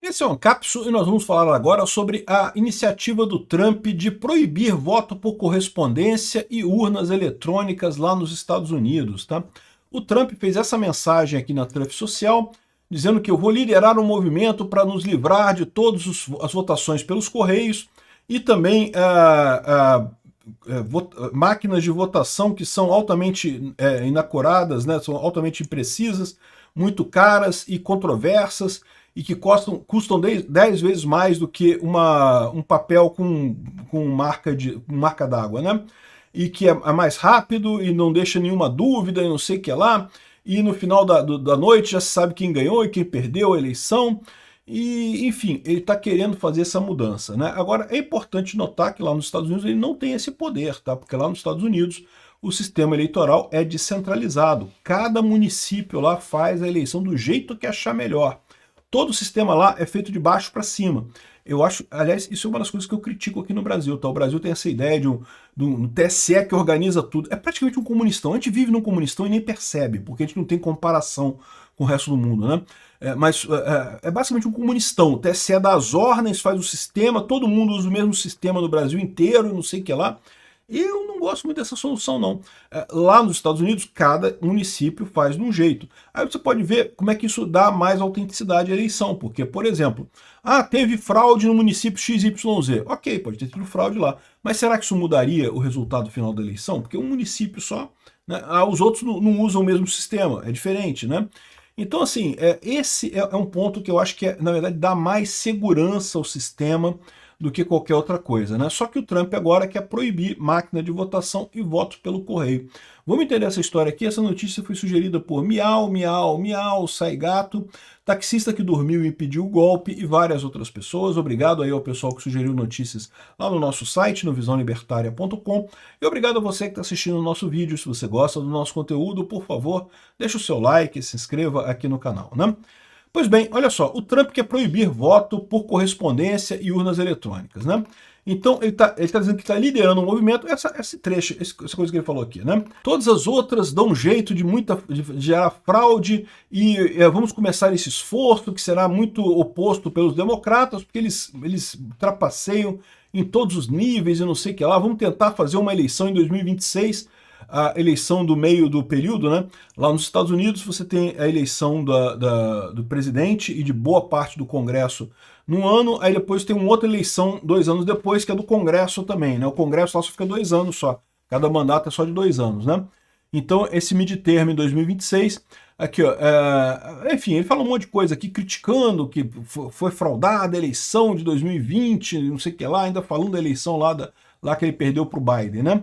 Esse é o Ancapsu e nós vamos falar agora sobre a iniciativa do Trump de proibir voto por correspondência e urnas eletrônicas lá nos Estados Unidos, tá? O Trump fez essa mensagem aqui na Truth Social, dizendo que eu vou liderar um movimento para nos livrar de todas as votações pelos correios e também máquinas de votação que são altamente inacoradas, né? São altamente imprecisas, muito caras e controversas, e que custam 10 vezes mais do que um papel com marca d'água, né? E que é mais rápido e não deixa nenhuma dúvida e não sei o que lá, e no final da noite já se sabe quem ganhou e quem perdeu a eleição, e enfim, ele está querendo fazer essa mudança, né? Agora, é importante notar que lá nos Estados Unidos ele não tem esse poder, tá? Porque lá nos Estados Unidos o sistema eleitoral é descentralizado. Cada município lá faz a eleição do jeito que achar melhor. Todo o sistema lá é feito de baixo para cima. Eu acho, aliás, isso é uma das coisas que eu critico aqui no Brasil, tá? O Brasil tem essa ideia de um TSE que organiza tudo. É praticamente um comunistão. A gente vive num comunistão e nem percebe, porque a gente não tem comparação com o resto do mundo, né? Mas basicamente um comunistão. O TSE dá as ordens, faz o sistema, todo mundo usa o mesmo sistema no Brasil inteiro, não sei o que lá. Eu não gosto muito dessa solução, não. Lá nos Estados Unidos, cada município faz de um jeito. Aí você pode ver como é que isso dá mais autenticidade à eleição, porque, por exemplo, teve fraude no município XYZ. Ok, pode ter tido fraude lá, mas será que isso mudaria o resultado final da eleição? Porque um município só, né? Os outros não usam o mesmo sistema, é diferente, né? Então, assim, esse é um ponto que eu acho que, na verdade, dá mais segurança ao sistema do que qualquer outra coisa, né? Só que o Trump agora quer proibir máquina de votação e voto pelo correio. Vamos entender essa história aqui. Essa notícia foi sugerida por Miau, Miau, Miau, Sai Gato, taxista que dormiu e pediu o golpe e várias outras pessoas. Obrigado aí ao pessoal que sugeriu notícias lá no nosso site, no visãolibertaria.com. E obrigado a você que está assistindo o nosso vídeo. Se você gosta do nosso conteúdo, por favor, deixa o seu like e se inscreva aqui no canal, né? Pois bem, olha só, o Trump quer proibir voto por correspondência e urnas eletrônicas, né? Então ele tá dizendo que está liderando um movimento, esse trecho, essa coisa que ele falou aqui, né? Todas as outras dão um jeito de gerar fraude e vamos começar esse esforço que será muito oposto pelos democratas, porque eles trapaceiam em todos os níveis e não sei o que lá. Vamos tentar fazer uma eleição em 2026, a eleição do meio do período, né? Lá nos Estados Unidos você tem a eleição do presidente e de boa parte do Congresso num ano, aí depois tem uma outra eleição 2 anos depois, que é do Congresso também, né? O Congresso lá só fica 2 anos só, cada mandato é só de 2 anos, né? Então esse mid-term em 2026, aqui ó, enfim, ele fala um monte de coisa aqui criticando que foi fraudada a eleição de 2020, não sei o que lá, ainda falando da eleição lá que ele perdeu para o Biden, né?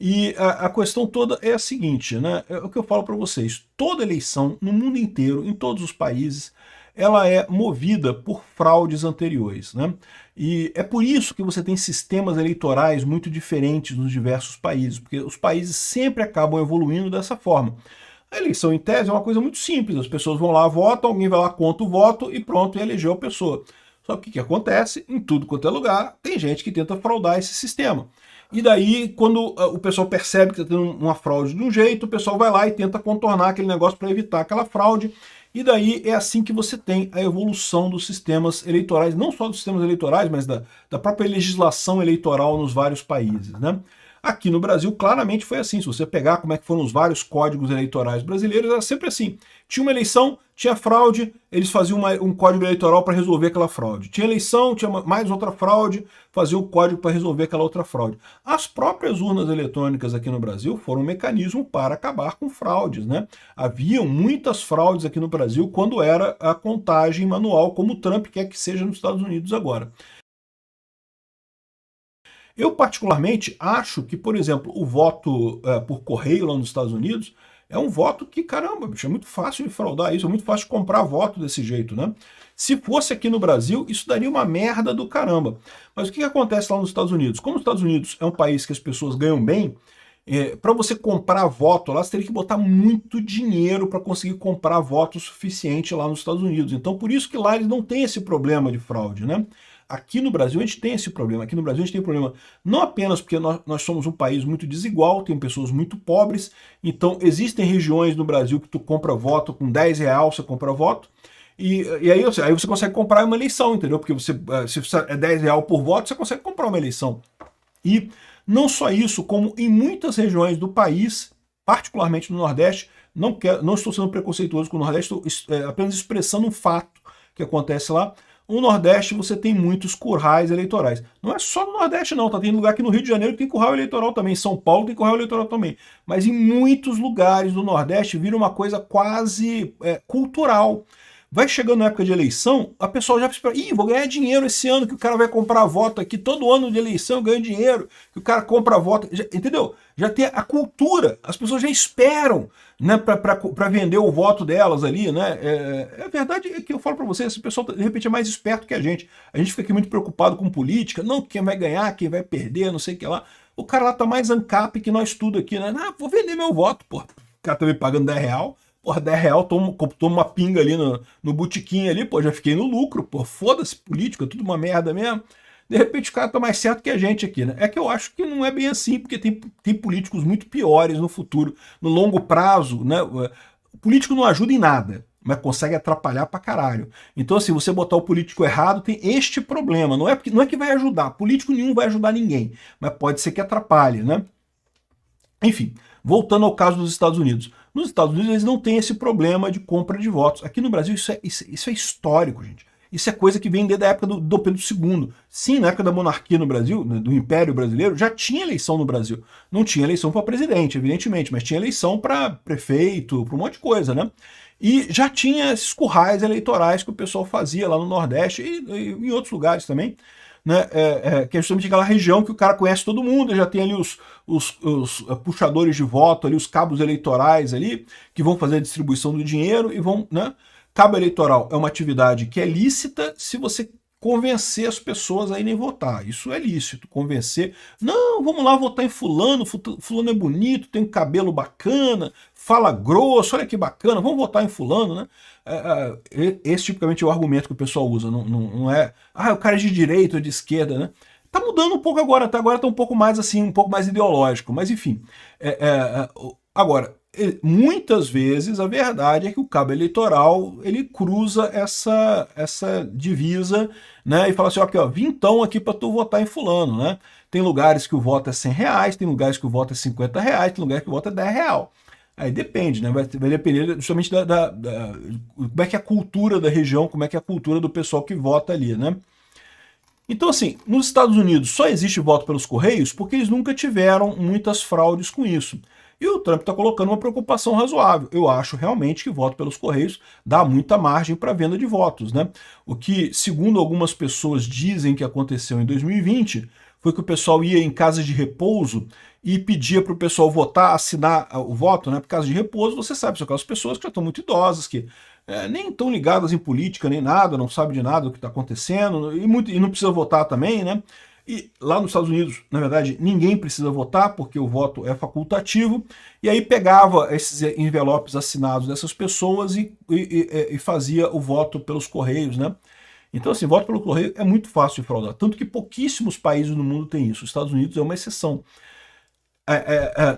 E a questão toda é a seguinte, né? É o que eu falo para vocês, toda eleição no mundo inteiro, em todos os países, ela é movida por fraudes anteriores, né? E é por isso que você tem sistemas eleitorais muito diferentes nos diversos países, porque os países sempre acabam evoluindo dessa forma. A eleição em tese é uma coisa muito simples, as pessoas vão lá, votam, alguém vai lá, conta o voto e pronto, e elegeu a pessoa. Só que o que acontece? Em tudo quanto é lugar, tem gente que tenta fraudar esse sistema. E daí, quando o pessoal percebe que está tendo uma fraude de um jeito, o pessoal vai lá e tenta contornar aquele negócio para evitar aquela fraude. E daí é assim que você tem a evolução dos sistemas eleitorais, não só dos sistemas eleitorais, mas da própria legislação eleitoral nos vários países, né? Aqui no Brasil, claramente foi assim. Se você pegar como é que foram os vários códigos eleitorais brasileiros, era sempre assim. Tinha uma eleição, tinha fraude, eles faziam um código eleitoral para resolver aquela fraude. Tinha eleição, tinha mais outra fraude, faziam o código para resolver aquela outra fraude. As próprias urnas eletrônicas aqui no Brasil foram um mecanismo para acabar com fraudes, né? Haviam muitas fraudes aqui no Brasil quando era a contagem manual, como o Trump quer que seja nos Estados Unidos agora. Eu, particularmente, acho que, por exemplo, o voto por correio lá nos Estados Unidos é um voto que, caramba, bicho, é muito fácil de fraudar isso, é muito fácil de comprar voto desse jeito, né? Se fosse aqui no Brasil, isso daria uma merda do caramba. Mas o que acontece lá nos Estados Unidos? Como os Estados Unidos é um país que as pessoas ganham bem, para você comprar voto lá, você teria que botar muito dinheiro para conseguir comprar voto suficiente lá nos Estados Unidos. Então, por isso que lá eles não têm esse problema de fraude, né? Aqui no Brasil a gente tem esse problema. Aqui no Brasil a gente tem problema não apenas porque nós somos um país muito desigual, tem pessoas muito pobres, então existem regiões no Brasil que tu compra voto com 10 reais, você compra voto, E aí você consegue comprar uma eleição, entendeu? Porque se é R$10 por voto, você consegue comprar uma eleição. E não só isso, como em muitas regiões do país, particularmente no Nordeste, não estou sendo preconceituoso com o Nordeste, estou apenas expressando um fato que acontece lá. No Nordeste você tem muitos currais eleitorais. Não é só no Nordeste não, tá? Tem lugar aqui no Rio de Janeiro que tem curral eleitoral também, em São Paulo tem curral eleitoral também. Mas em muitos lugares do Nordeste vira uma coisa quase cultural. Vai chegando na época de eleição, a pessoa já espera, vou ganhar dinheiro esse ano, que o cara vai comprar voto aqui, todo ano de eleição eu ganho dinheiro, que o cara compra voto, entendeu? Já tem a cultura, as pessoas já esperam, né, para vender o voto delas ali, né? A verdade é que eu falo para vocês, esse pessoal de repente é mais esperto que a gente fica aqui muito preocupado com política, não, quem vai ganhar, quem vai perder, não sei o que lá. O cara lá tá mais ANCAP que nós tudo aqui, né? Ah, vou vender meu voto, pô. O cara tá me pagando R$10. Porra, R$10, tomo uma pinga ali no botequim ali, pô, já fiquei no lucro, pô, foda-se política, tudo uma merda mesmo. De repente o cara tá mais certo que a gente aqui, né? É que eu acho que não é bem assim, porque tem políticos muito piores no futuro, no longo prazo, né? O político não ajuda em nada, mas consegue atrapalhar pra caralho. Então, assim, você botar o político errado tem este problema. Não é que vai ajudar, político nenhum vai ajudar ninguém, mas pode ser que atrapalhe, né? Enfim, voltando ao caso dos Estados Unidos. Nos Estados Unidos eles não têm esse problema de compra de votos. Aqui no Brasil isso é histórico, gente. Isso é coisa que vem desde a época do Pedro II. Sim, na época da monarquia no Brasil, do Império Brasileiro, já tinha eleição no Brasil. Não tinha eleição para presidente, evidentemente, mas tinha eleição para prefeito, para um monte de coisa, né? E já tinha esses currais eleitorais que o pessoal fazia lá no Nordeste e em outros lugares também, né, que é justamente aquela região que o cara conhece todo mundo, já tem ali os puxadores de voto, ali, os cabos eleitorais ali, que vão fazer a distribuição do dinheiro e vão, né? Cabo eleitoral é uma atividade que é lícita se você convencer as pessoas a irem votar. Isso é lícito, convencer. Não, vamos lá votar em fulano, fulano é bonito, tem um cabelo bacana, fala grosso, olha que bacana, vamos votar em fulano, né? Esse tipicamente é o argumento que o pessoal usa, não é, o cara é de direita ou de esquerda, né? Tá mudando um pouco agora, tá um pouco mais assim, um pouco mais ideológico, mas enfim. Agora, muitas vezes a verdade é que o cabo eleitoral ele cruza essa divisa, né, e fala assim, ó, vintão aqui para tu votar em fulano, né? Tem lugares que o voto é R$100, tem lugares que o voto é R$50, tem lugares que o voto é R$10. Aí depende, né? Vai depender justamente como é que é a cultura da região, como é que é a cultura do pessoal que vota ali, né? Então, assim, nos Estados Unidos só existe voto pelos Correios porque eles nunca tiveram muitas fraudes com isso. E o Trump está colocando uma preocupação razoável. Eu acho realmente que voto pelos Correios dá muita margem para venda de votos, né? O que, segundo algumas pessoas dizem que aconteceu em 2020, foi que o pessoal ia em casas de repouso e pedia para o pessoal votar, assinar o voto, né? Por casa de repouso, você sabe, são aquelas pessoas que já estão muito idosas, que nem estão ligadas em política, nem nada, não sabem de nada do que está acontecendo, e não precisa votar também, né? E lá nos Estados Unidos, na verdade, ninguém precisa votar, porque o voto é facultativo, e aí pegava esses envelopes assinados dessas pessoas e fazia o voto pelos Correios, né? Então, assim, voto pelo correio é muito fácil de fraudar, tanto que pouquíssimos países no mundo têm isso. Os Estados Unidos é uma exceção.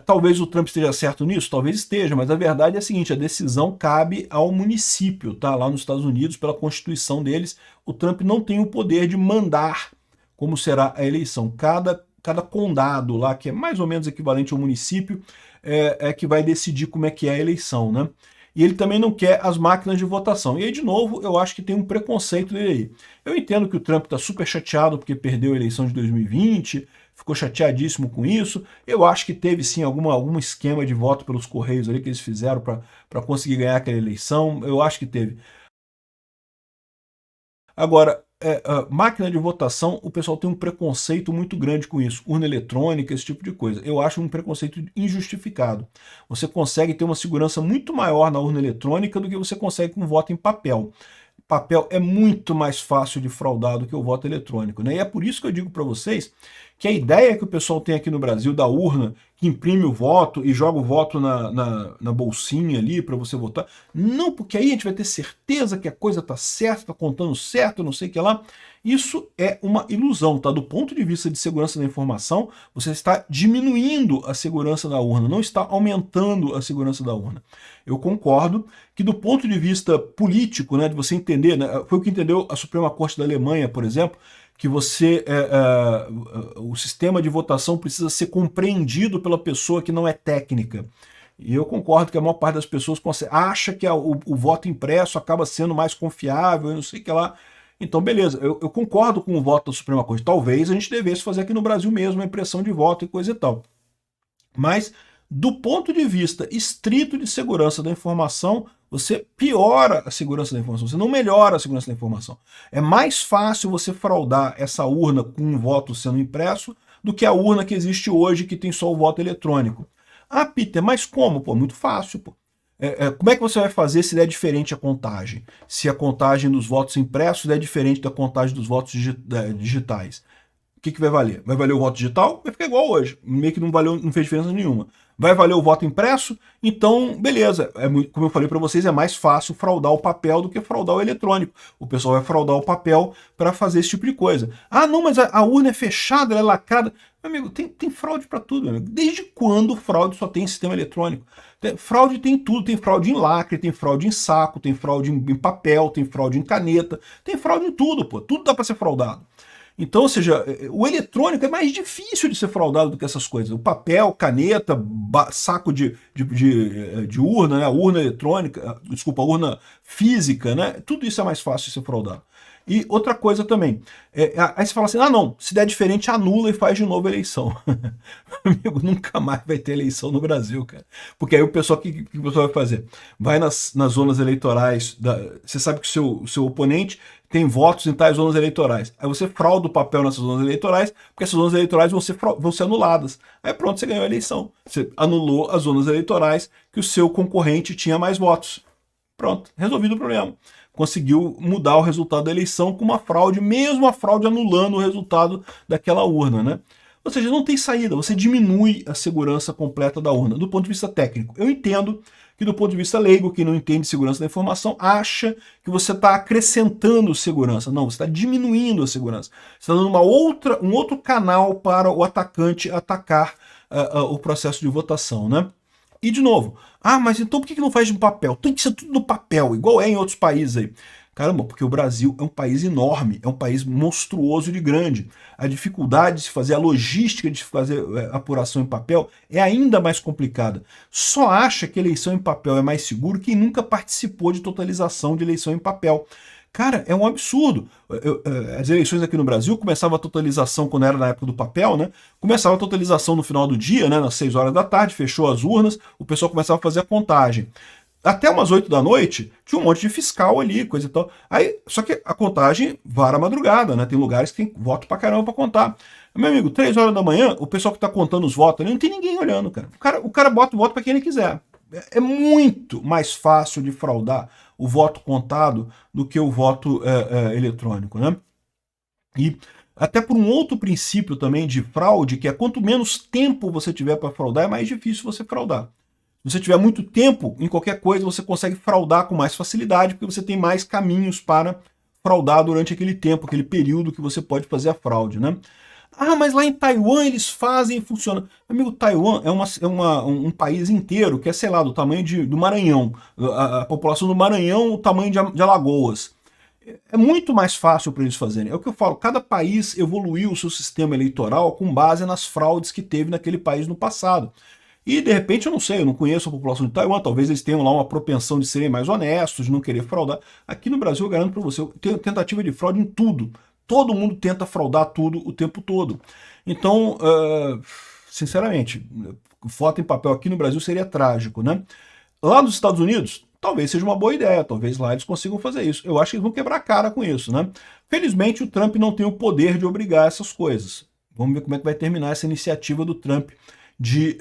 Talvez o Trump esteja certo nisso, talvez esteja, mas a verdade é a seguinte, a decisão cabe ao município, tá? Lá nos Estados Unidos, pela Constituição deles, o Trump não tem o poder de mandar como será a eleição. Cada condado lá, que é mais ou menos equivalente ao município, é que vai decidir como é que é a eleição, né? E ele também não quer as máquinas de votação. E aí, de novo, eu acho que tem um preconceito dele aí. Eu entendo que o Trump está super chateado porque perdeu a eleição de 2020, ficou chateadíssimo com isso. Eu acho que teve sim algum esquema de voto pelos Correios ali que eles fizeram para conseguir ganhar aquela eleição. Eu acho que teve. Agora, máquina de votação, o pessoal tem um preconceito muito grande com isso. Urna eletrônica, esse tipo de coisa. Eu acho um preconceito injustificado. Você consegue ter uma segurança muito maior na urna eletrônica do que você consegue com voto em papel. Papel é muito mais fácil de fraudar do que o voto eletrônico, né? E é por isso que eu digo para vocês que a ideia que o pessoal tem aqui no Brasil da urna, que imprime o voto e joga o voto na bolsinha ali para você votar. Não, porque aí a gente vai ter certeza que a coisa está certa, está contando certo, não sei o que lá. Isso é uma ilusão, tá? Do ponto de vista de segurança da informação, você está diminuindo a segurança da urna, não está aumentando a segurança da urna. Eu concordo que do ponto de vista político, né, de você entender, né, foi o que entendeu a Suprema Corte da Alemanha, por exemplo, que o sistema de votação precisa ser compreendido pela pessoa que não é técnica. E eu concordo que a maior parte das pessoas acha que o voto impresso acaba sendo mais confiável, e não sei o que lá. Então, beleza, eu concordo com o voto da Suprema Corte. Talvez a gente devesse fazer aqui no Brasil mesmo a impressão de voto e coisa e tal. Mas, do ponto de vista estrito de segurança da informação, você piora a segurança da informação, você não melhora a segurança da informação. É mais fácil você fraudar essa urna com um voto sendo impresso do que a urna que existe hoje, que tem só o voto eletrônico. Ah, Peter, mas como? Pô, muito fácil, pô. Como é que você vai fazer se der diferente a contagem? Se a contagem dos votos impressos der diferente da contagem dos votos digitais. O que vai valer? Vai valer o voto digital? Vai ficar igual hoje. Meio que não valeu, não fez diferença nenhuma. Vai valer o voto impresso? Então, beleza. Como eu falei para vocês, é mais fácil fraudar o papel do que fraudar o eletrônico. O pessoal vai fraudar o papel para fazer esse tipo de coisa. Ah, não, mas a urna é fechada, ela é lacrada. Meu amigo, tem fraude para tudo, meu amigo. Desde quando fraude só tem em sistema eletrônico? Fraude tem tudo, tem fraude em lacre, tem fraude em saco, tem fraude em papel, tem fraude em caneta, tem fraude em tudo, pô. Tudo dá para ser fraudado. Então, ou seja, o eletrônico é mais difícil de ser fraudado do que essas coisas. O papel, caneta, saco de urna, né? Urna eletrônica, desculpa, urna física, né? Tudo isso é mais fácil de ser fraudado. E outra coisa também, aí você fala assim, ah não, se der diferente anula e faz de novo a eleição. Amigo, nunca mais vai ter eleição no Brasil, cara. Porque aí o pessoal, o que o pessoal vai fazer? Vai nas zonas eleitorais, você sabe que o seu oponente tem votos em tais zonas eleitorais. Aí você frauda o papel nessas zonas eleitorais, porque essas zonas eleitorais vão ser anuladas. Aí pronto, você ganhou a eleição. Você anulou as zonas eleitorais que o seu concorrente tinha mais votos. Pronto, resolvido o problema. Conseguiu mudar o resultado da eleição com uma fraude, mesmo a fraude anulando o resultado daquela urna, né? Ou seja, não tem saída, você diminui a segurança completa da urna, do ponto de vista técnico. Eu entendo que do ponto de vista leigo, quem não entende segurança da informação, acha que você está acrescentando segurança. Não, você está diminuindo a segurança. Você está dando um outro canal para o atacante atacar o processo de votação, né? E de novo, mas então por que não faz no papel? Tem que ser tudo no papel, igual é em outros países aí. Caramba, porque o Brasil é um país enorme, é um país monstruoso de grande. A dificuldade de se fazer, a logística de fazer apuração em papel é ainda mais complicada. Só acha que eleição em papel é mais seguro quem nunca participou de totalização de eleição em papel. Cara, é um absurdo. As eleições aqui no Brasil, começava a totalização quando era na época do papel, né? Começava a totalização no final do dia, né? Nas 6 horas da tarde, fechou as urnas, o pessoal começava a fazer a contagem. Até umas 8 da noite, tinha um monte de fiscal ali, coisa e tal. Aí, só que a contagem vara a madrugada, né? Tem lugares que tem voto pra caramba pra contar. Meu amigo, 3 horas da manhã, o pessoal que tá contando os votos ali, não tem ninguém olhando, cara. O cara bota o voto pra quem ele quiser. É muito mais fácil de fraudar o voto contado do que o voto eletrônico, né? E até por um outro princípio também de fraude, que é quanto menos tempo você tiver para fraudar, é mais difícil você fraudar. Se você tiver muito tempo em qualquer coisa, você consegue fraudar com mais facilidade, porque você tem mais caminhos para fraudar durante aquele tempo, aquele período que você pode fazer a fraude, né? Ah, mas lá em Taiwan eles fazem e funciona. Amigo, Taiwan é um país inteiro que é, sei lá, do tamanho do Maranhão. A população do Maranhão, o tamanho de Alagoas. É muito mais fácil para eles fazerem. É o que eu falo, cada país evoluiu o seu sistema eleitoral com base nas fraudes que teve naquele país no passado. E, de repente, eu não sei, eu não conheço a população de Taiwan, talvez eles tenham lá uma propensão de serem mais honestos, de não querer fraudar. Aqui no Brasil, eu garanto para você, tem tentativa de fraude em tudo. Todo mundo tenta fraudar tudo o tempo todo. Então, sinceramente, voto em papel aqui no Brasil seria trágico, né? Lá nos Estados Unidos, talvez seja uma boa ideia, talvez lá eles consigam fazer isso. Eu acho que eles vão quebrar a cara com isso, né? Felizmente, o Trump não tem o poder de obrigar essas coisas. Vamos ver como é que vai terminar essa iniciativa do Trump de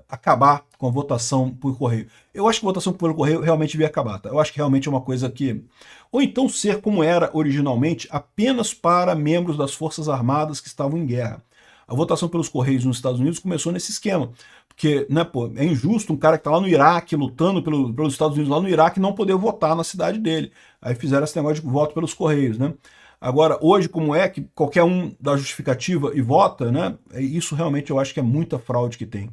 acabar com a votação por correio. Eu acho que a votação por correio realmente devia acabar. Tá? Eu acho que realmente é uma coisa que... Ou então ser como era originalmente, apenas para membros das Forças Armadas que estavam em guerra. A votação pelos Correios nos Estados Unidos começou nesse esquema. Porque, né, pô, é injusto um cara que está lá no Iraque, lutando pelos Estados Unidos lá no Iraque, não poder votar na cidade dele. Aí fizeram esse negócio de voto pelos Correios, né? Agora, hoje, como é que qualquer um dá justificativa e vota, né? Isso realmente eu acho que é muita fraude que tem.